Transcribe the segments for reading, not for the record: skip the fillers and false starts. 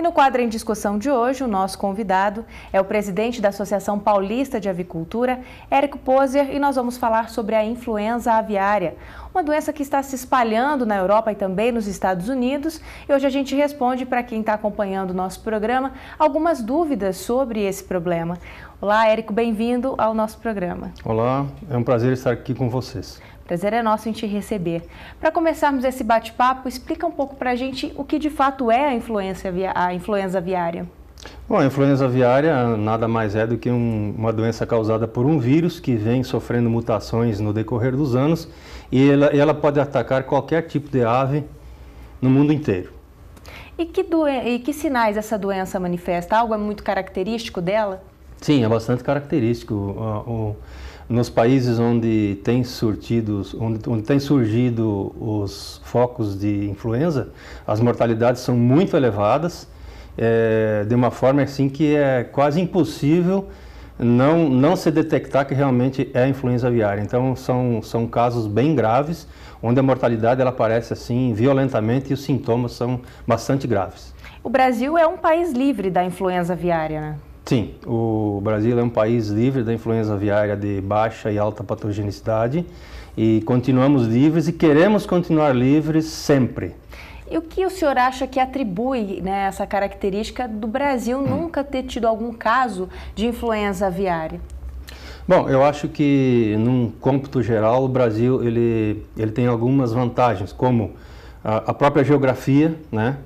no quadro em discussão de hoje, o nosso convidado é o presidente da Associação Paulista de Avicultura, Érico Poser, e nós vamos falar sobre a influenza aviária, uma doença que está se espalhando na Europa e também nos Estados Unidos. E hoje a gente responde para quem está acompanhando o nosso programa algumas dúvidas sobre esse problema. Olá, Érico, bem-vindo ao nosso programa. Olá, é um prazer estar aqui com vocês. Prazer é nosso em te receber. Para começarmos esse bate-papo, explica um pouco para a gente o que de fato é a influenza aviária. Bom, a influenza aviária nada mais é do que uma doença causada por um vírus que vem sofrendo mutações no decorrer dos anos e ela pode atacar qualquer tipo de ave no mundo inteiro. E que sinais essa doença manifesta? Algo é muito característico dela? Sim, é bastante característico. Nos países onde tem surgido os focos de influenza, as mortalidades são muito elevadas, de uma forma assim que é quase impossível não se detectar que realmente é influenza aviária. Então são casos bem graves, onde a mortalidade ela aparece assim violentamente e os sintomas são bastante graves. O Brasil é um país livre da influenza aviária, né? Sim, o Brasil é um país livre da influenza aviária de baixa e alta patogenicidade e continuamos livres e queremos continuar livres sempre. E o que o senhor acha que atribui, né, essa característica do Brasil nunca ter tido algum caso de influenza aviária? Bom, eu acho que num cômputo geral o Brasil ele tem algumas vantagens, como a própria geografia, né?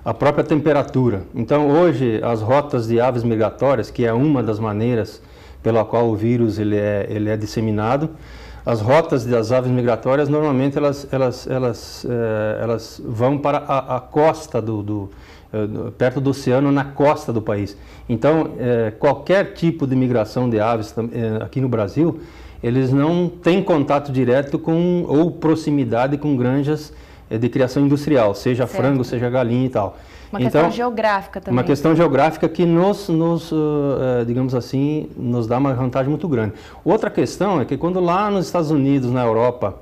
A própria temperatura. Então hoje as rotas de aves migratórias, que é uma das maneiras pela qual o vírus ele é disseminado, as rotas das aves migratórias normalmente elas vão para a costa perto do oceano, na costa do país. Então qualquer tipo de migração de aves aqui no Brasil, eles não têm contato direto ou proximidade com granjas de criação industrial, seja certo. Frango, seja galinha e tal. Uma questão geográfica também. Uma questão geográfica que digamos assim, nos dá uma vantagem muito grande. Outra questão é que quando lá nos Estados Unidos, na Europa,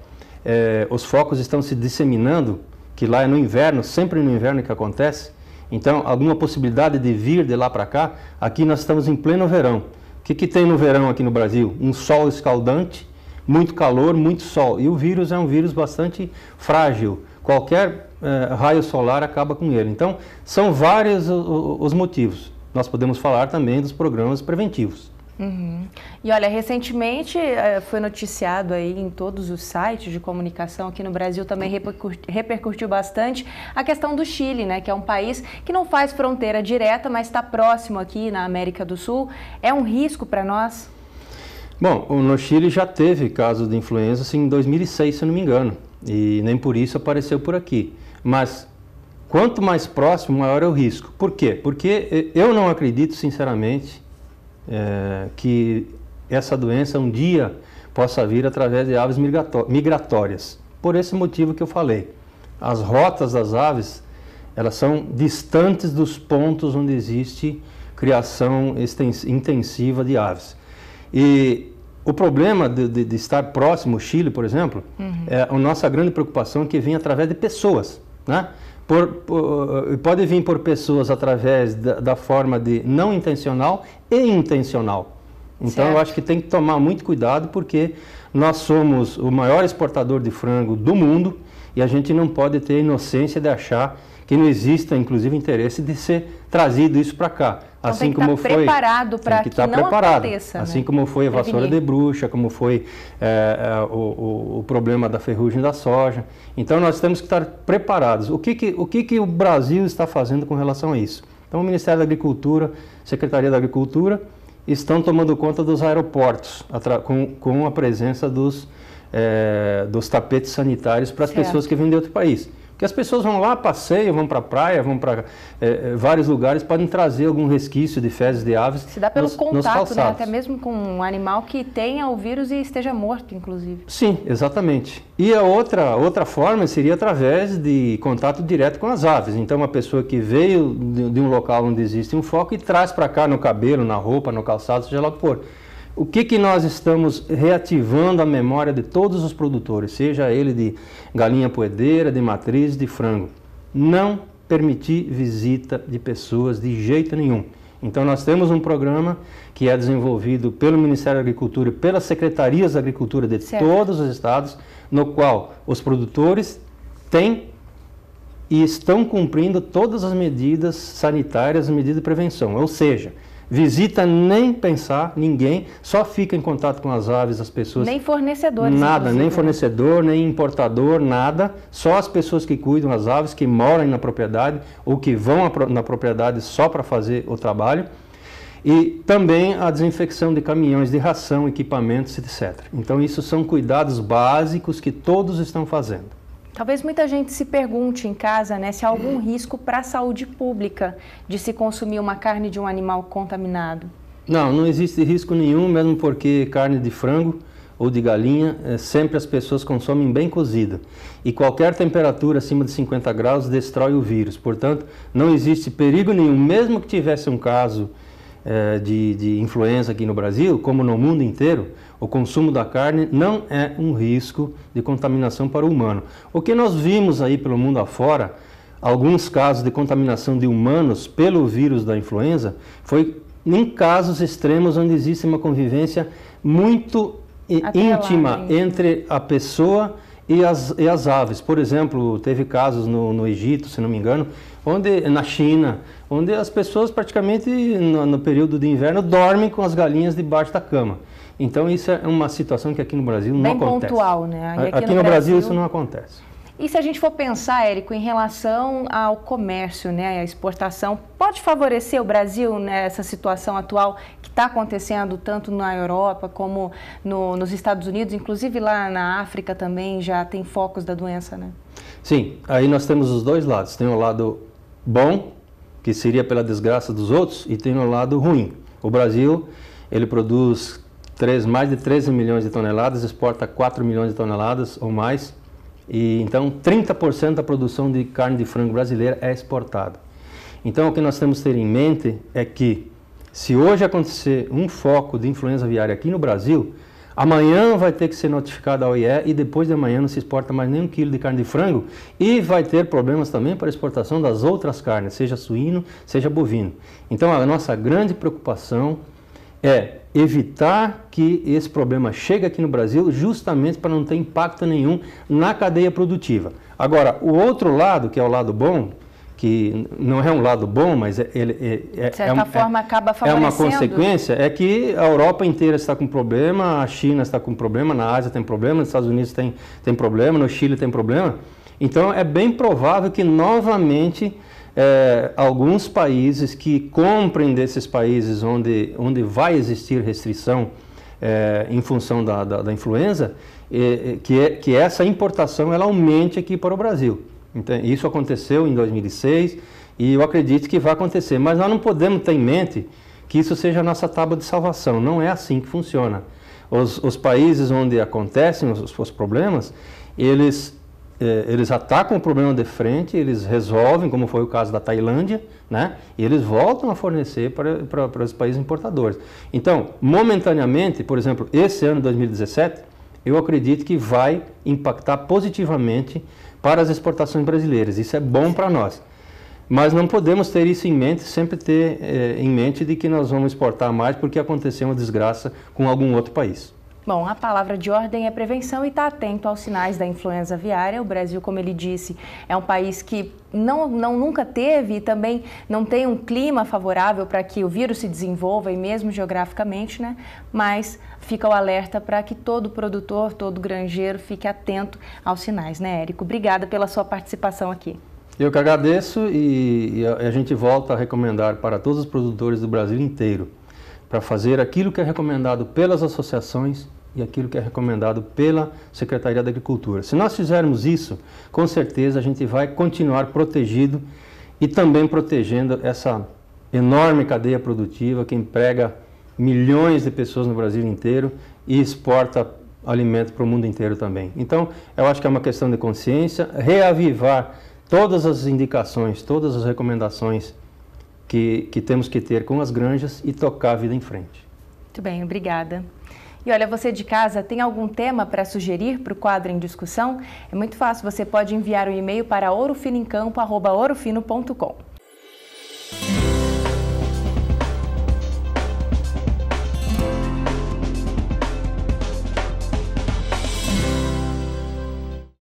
os focos estão se disseminando, que lá é no inverno, sempre no inverno que acontece, então alguma possibilidade de vir de lá para cá, aqui nós estamos em pleno verão. O que tem no verão aqui no Brasil? Um sol escaldante, muito calor, muito sol. E o vírus é um vírus bastante frágil. Qualquer raio solar acaba com ele. Então, são vários os motivos. Nós podemos falar também dos programas preventivos. Uhum. E olha, recentemente foi noticiado aí em todos os sites de comunicação aqui no Brasil, também repercutiu bastante a questão do Chile, né, que é um país que não faz fronteira direta, mas está próximo aqui na América do Sul. É um risco para nós? Bom, no Chile já teve casos de influenza assim, em 2006, se eu não me engano, e nem por isso apareceu por aqui. Mas quanto mais próximo, maior é o risco. Por quê? Porque eu não acredito, sinceramente, que essa doença um dia possa vir através de aves migratórias. Por esse motivo que eu falei. As rotas das aves, elas são distantes dos pontos onde existe criação intensiva de aves. E o problema de estar próximo ao Chile, por exemplo, a nossa grande preocupação é que vem através de pessoas, né? Pode vir por pessoas através da forma de não intencional e intencional. Então certo. Eu acho que tem que tomar muito cuidado porque nós somos o maior exportador de frango do mundo e a gente não pode ter a inocência de achar que não exista, inclusive, interesse de ser trazido isso para cá. Então assim como foi preparado para que não aconteça. Assim como foi a vassoura de bruxa, como foi o problema da ferrugem da soja. Então nós temos que estar preparados. O que o Brasil está fazendo com relação a isso? Então o Ministério da Agricultura, Secretaria da Agricultura, estão tomando conta dos aeroportos, com a presença dos tapetes sanitários para as pessoas que vêm de outro país. Porque as pessoas vão lá, passeiam, vão para a praia, vão para vários lugares, podem trazer algum resquício de fezes de aves. Se dá pelo nos contato, né? Até mesmo com um animal que tenha o vírus e esteja morto, inclusive. Sim, exatamente. E a outra forma seria através de contato direto com as aves. Então, uma pessoa que veio de um local onde existe um foco e traz para cá no cabelo, na roupa, no calçado, seja lá o que for. O que nós estamos reativando a memória de todos os produtores, seja ele de galinha poedeira, de matriz, de frango? Não permitir visita de pessoas de jeito nenhum. Então nós temos um programa que é desenvolvido pelo Ministério da Agricultura e pelas secretarias da agricultura de todos os estados, no qual os produtores têm e estão cumprindo todas as medidas sanitárias, as medidas de prevenção. Ou seja, visita nem pensar, ninguém, só fica em contato com as aves, as pessoas... Nem fornecedores, nada, nem fornecedor, nem importador, nada. Só as pessoas que cuidam das aves, que moram na propriedade ou que vão na propriedade só para fazer o trabalho. E também a desinfecção de caminhões de ração, equipamentos, etc. Então isso são cuidados básicos que todos estão fazendo. Talvez muita gente se pergunte em casa, né, se há algum risco para a saúde pública de se consumir uma carne de um animal contaminado. Não existe risco nenhum, mesmo porque carne de frango ou de galinha, sempre as pessoas consomem bem cozida. E qualquer temperatura acima de 50 graus destrói o vírus. Portanto, não existe perigo nenhum, mesmo que tivesse um caso de influenza aqui no Brasil, como no mundo inteiro, o consumo da carne não é um risco de contaminação para o humano. O que nós vimos aí pelo mundo afora, alguns casos de contaminação de humanos pelo vírus da influenza, foi em casos extremos onde existe uma convivência muito íntima entre a pessoa e as aves. Por exemplo, teve casos no Egito, se não me engano, na China, onde as pessoas praticamente no período de inverno dormem com as galinhas debaixo da cama. Então isso é uma situação que aqui no Brasil não acontece. Bem pontual, né? E aqui no Brasil isso não acontece. E se a gente for pensar, Érico, em relação ao comércio, né, a exportação, pode favorecer o Brasil nessa situação atual que está acontecendo tanto na Europa como nos Estados Unidos, inclusive lá na África também já tem focos da doença, né? Sim, aí nós temos os dois lados. Tem o lado bom, que seria pela desgraça dos outros, e tem o lado ruim. O Brasil, ele produz mais de 13 milhões de toneladas, exporta 4 milhões de toneladas ou mais, e então 30% da produção de carne de frango brasileira é exportada. Então o que nós temos que ter em mente é que se hoje acontecer um foco de influenza aviária aqui no Brasil, amanhã vai ter que ser notificada a OIE e depois de amanhã não se exporta mais nem 1 quilo de carne de frango e vai ter problemas também para a exportação das outras carnes, seja suíno, seja bovino. Então a nossa grande preocupação é evitar que esse problema chegue aqui no Brasil justamente para não ter impacto nenhum na cadeia produtiva. Agora, o outro lado, que é o lado bom, que não é um lado bom, mas de certa forma acaba favorecendo. É uma consequência, é que a Europa inteira está com problema, a China está com problema, na Ásia tem problema, nos Estados Unidos tem problema, no Chile tem problema. Então é bem provável que novamente alguns países que comprem desses países onde vai existir restrição em função da influenza, que essa importação ela aumente aqui para o Brasil. Então, isso aconteceu em 2006 e eu acredito que vai acontecer, mas nós não podemos ter em mente que isso seja a nossa tábua de salvação, não é assim que funciona. Os países onde acontecem os problemas, eles atacam o problema de frente, eles resolvem, como foi o caso da Tailândia, né? E eles voltam a fornecer para os países importadores. Então, momentaneamente, por exemplo, esse ano 2017, eu acredito que vai impactar positivamente para as exportações brasileiras. Isso é bom para nós. Mas não podemos ter isso em mente, sempre ter em mente de que nós vamos exportar mais porque aconteceu uma desgraça com algum outro país. Bom, a palavra de ordem é prevenção e estar atento aos sinais da influenza aviária. O Brasil, como ele disse, é um país que nunca teve e também não tem um clima favorável para que o vírus se desenvolva, e mesmo geograficamente, né? Mas fica o alerta para que todo produtor, todo granjeiro fique atento aos sinais, né, Érico? Obrigada pela sua participação aqui. Eu que agradeço e a gente volta a recomendar para todos os produtores do Brasil inteiro para fazer aquilo que é recomendado pelas associações e aquilo que é recomendado pela Secretaria da Agricultura. Se nós fizermos isso, com certeza a gente vai continuar protegido e também protegendo essa enorme cadeia produtiva que emprega milhões de pessoas no Brasil inteiro e exporta alimento para o mundo inteiro também. Então, eu acho que é uma questão de consciência, reavivar todas as indicações, todas as recomendações que temos que ter com as granjas e tocar a vida em frente. Muito bem, obrigada. E olha, você de casa tem algum tema para sugerir para o quadro em discussão? É muito fácil, você pode enviar um e-mail para ourofinoemcampo@ourofino.com.